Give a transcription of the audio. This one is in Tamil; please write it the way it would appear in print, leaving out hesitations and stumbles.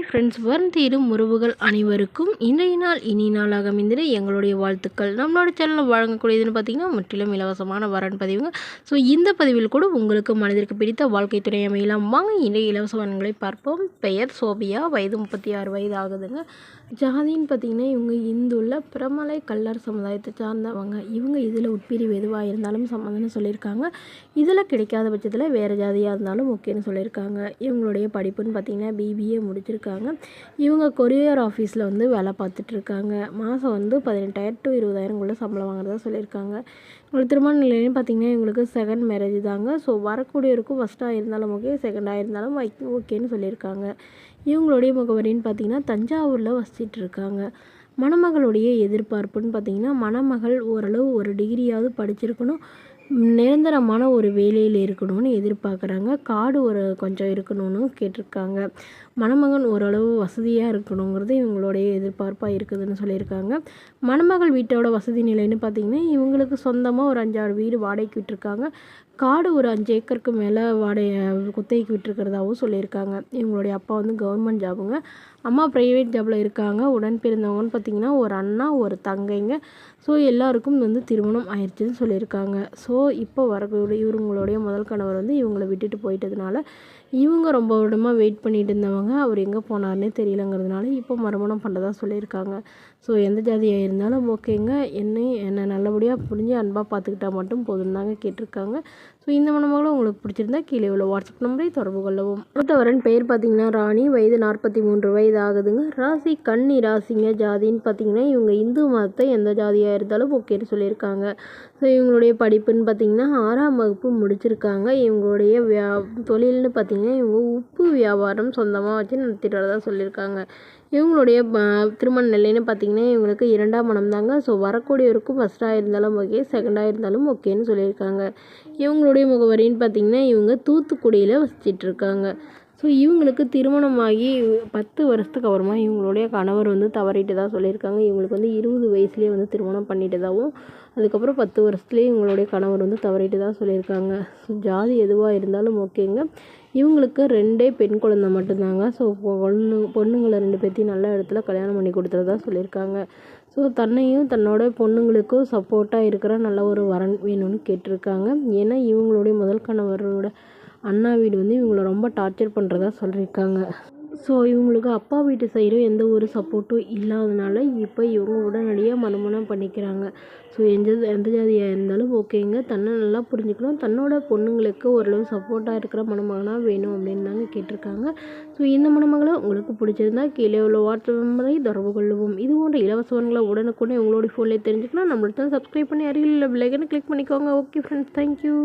ஃப்ரெண்ட்ஸ், வரும் தீரும் உறவுகள் அனைவருக்கும் இன்றைய நாள் இனி நாளாக அமைந்திட எங்களுடைய வாழ்த்துக்கள். நம்மளோட சேனலில் வழங்கக்கூடியதுன்னு பார்த்தீங்கன்னா முற்றிலும் இலவசமான வரன் பதிவுங்க. ஸோ இந்த பதிவில் கூட உங்களுக்கு மனதிற்கு பிடித்த வாழ்க்கை துணை அமையலாம். வாங்க இன்றைய இலவச வரன்களை பார்ப்போம். பெயர் சோபியா, வயது 36 வயது ஆகுதுங்க. ஜாதின்னு பார்த்தீங்கன்னா இவங்க இந்துள்ள பிரமலை கல்லர் சமுதாயத்தை சார்ந்தவங்க. இவங்க இதில் உட்பிரிவு எதுவாக இருந்தாலும் சம்மந்தம்னு சொல்லியிருக்காங்க. இதில் கிடைக்காத பட்சத்தில் வேறு ஜாதியாக இருந்தாலும் ஓகேன்னு சொல்லியிருக்காங்க. இவங்களுடைய படிப்புன்னு பார்த்தீங்கன்னா பிபிஏ முடிச்சிருக்காங்க. இவங்க கொரியர் ஆஃபீஸில் வந்து வேலை பார்த்துட்ருக்காங்க. மாதம் வந்து 18,000 to 20,000 சம்பளம் வாங்குறதா சொல்லியிருக்காங்க. இவங்களுக்கு திருமண நிலையம்னு பார்த்தீங்கன்னா இவங்களுக்கு செகண்ட் மேரேஜ் தாங்க. ஸோ வரக்கூடியவருக்கும் ஃபஸ்ட்டாக இருந்தாலும் ஓகே, செகண்டாக இருந்தாலும் ஓகேன்னு சொல்லியிருக்காங்க. இவங்களுடைய முகவரின்னு பார்த்தீங்கன்னா தஞ்சாவூரில் வசிச்சிட்டு இருக்காங்க. மணமகளுடைய எதிர்பார்ப்புன்னு பார்த்தீங்கன்னா மணமகள் ஓரளவு ஒரு டிகிரியாவது படிச்சிருக்கணும், நிரந்தரமான ஒரு வேலையில் இருக்கணும்னு எதிர்பார்க்குறாங்க. கார்டு கொஞ்சம் இருக்கணும்னு கேட்டிருக்காங்க. மணமகன் ஓரளவு வசதியாக இருக்கணுங்கிறது இவங்களுடைய எதிர்பார்ப்பாக இருக்குதுன்னு சொல்லியிருக்காங்க. மணமகள் வீட்டோட வசதி நிலைன்னு பார்த்திங்கன்னா இவங்களுக்கு சொந்தமாக ஒரு 5-6 வீடு வாடகைக்கு விட்டுருக்காங்க. காடு ஒரு 5 ஏக்கருக்கு மேலே குத்தகைக்கு விட்டுருக்கிறதாகவும் சொல்லியிருக்காங்க. இவங்களுடைய அப்பா வந்து கவர்மெண்ட் ஜாபுங்க, அம்மா ப்ரைவேட் ஜாபில் இருக்காங்க. உடன் பிறந்தவங்கன்னு பார்த்திங்கன்னா ஒரு அண்ணா ஒரு தங்கைங்க. ஸோ எல்லாருக்கும் வந்து திருமணம் ஆயிடுச்சுன்னு சொல்லியிருக்காங்க. ஸோ இப்போ வரக்கூடிய இவங்களுடைய முதல் கணவர் வந்து இவங்களை விட்டுட்டு போயிட்டதுனால இவங்க ரொம்ப வருடமாக வெயிட் பண்ணிட்டு இருந்தவங்க அவர் எங்கே போனார்னே தெரியலங்கிறதுனால இப்போ மறுமணம் பண்ணுறதா சொல்லியிருக்காங்க. ஸோ எந்த ஜாதியாக இருந்தாலும் ஓகேங்க, என்னை நல்லபடியாக புரிஞ்சு அன்பாக பார்த்துக்கிட்டா மட்டும் போதும் தாங்க கேட்டிருக்காங்க. ஸோ இந்த மணமகளும் உங்களுக்கு பிடிச்சிருந்தா கீழே உள்ள வாட்ஸ்அப் நம்பரை தொடர்பு கொள்ளவும். அடுத்தவரன் பெயர் பார்த்தீங்கன்னா ராணி, வயது 43 வயது ஆகுதுங்க. ராசி கன்னி ராசிங்க. ஜாதின்னு பார்த்தீங்கன்னா இவங்க இந்து மதத்தை எந்த ஜாதியாக இருந்தாலும் ஓகேன்னு சொல்லியிருக்காங்க. ஸோ இவங்களுடைய படிப்புன்னு பார்த்தீங்கன்னா 6ஆம் வகுப்பு முடிச்சிருக்காங்க. இவங்களுடைய தொழில்னு பார்த்தீங்கன்னா இவங்க உப்பு வியாபாரம் சொந்தமாக வச்சு நடத்திட்டு வரதா சொல்லியிருக்காங்க. இவங்களுடைய திருமண நிலைன்னு பார்த்தீங்கன்னா இவங்களுக்கு 2ஆம் மனம் தாங்க. ஸோ வரக்கூடியவருக்கும் ஃபஸ்ட்டாக இருந்தாலும் ஓகே, செகண்டாக இருந்தாலும் ஓகேன்னு சொல்லியிருக்காங்க. இவங்களுடைய முகவரின்னு பார்த்தீங்கன்னா இவங்க தூத்துக்குடியில் வசிச்சிட்ருக்காங்க. ஸோ இவங்களுக்கு திருமணமாகி 10 வருஷத்துக்கு அப்புறமா இவங்களுடைய கணவர் வந்து தவறிட்டு தான் சொல்லியிருக்காங்க. இவங்களுக்கு வந்து 20 வயசுலேயே வந்து திருமணம் பண்ணிட்டதாகவும் அதுக்கப்புறம் 10 வருஷத்துலேயே இவங்களுடைய கணவர் வந்து தவறிட்டு தான் சொல்லியிருக்காங்க. ஸோ ஜாதி எதுவாக இருந்தாலும் ஓகேங்க. இவங்களுக்கு 2 பெண் குழந்தை மட்டும்தாங்க. ஸோ பொண்ணுங்களை 2 பேர்த்தையும் நல்ல இடத்துல கல்யாணம் பண்ணி கொடுத்துறதா சொல்லியிருக்காங்க. ஸோ தன்னையும் தன்னோட பொண்ணுங்களுக்கும் சப்போர்ட்டாக இருக்கிற நல்ல ஒரு வரன் வேணும்னு கேட்டிருக்காங்க. ஏன்னா இவங்களுடைய முதல் கணவரோட அண்ணா வீடு வந்து இவங்களை ரொம்ப டார்ச்சர் பண்ணுறதா சொல்லியிருக்காங்க. ஸோ இவங்களுக்கு அப்பா வீட்டு சைடும் எந்த ஒரு சப்போர்ட்டும் இல்லாதனால இப்போ இவங்க உடனடியாக மறுமணம் பண்ணிக்கிறாங்க. ஸோ எந்த ஜாதியாக இருந்தாலும் ஓகேங்க, தன்னை நல்லா புரிஞ்சுக்கணும், தன்னோட பொண்ணுங்களுக்கு ஓரளவு சப்போர்ட்டாக இருக்கிற மணமகனாக வேணும் அப்படின்னு தாங்க கேட்டிருக்காங்க. ஸோ இந்த மணமகளை உங்களுக்கு பிடிச்சிருந்தா கீழே உள்ள வாட்ஸ்அப் நம்பரை தொடர்பு கொள்ளுவோம். இது போன்ற இலவசங்களை உடனுக்குடனே உங்களோட ஃபோன்லேயே தெரிஞ்சுக்கலாம். நம்மள்ட்ட சப்ஸ்கிரைப் பண்ணி அருகில் உள்ள பெல் ஐகானை கிளிக் பண்ணிக்கோங்க. Okay friends, thank you.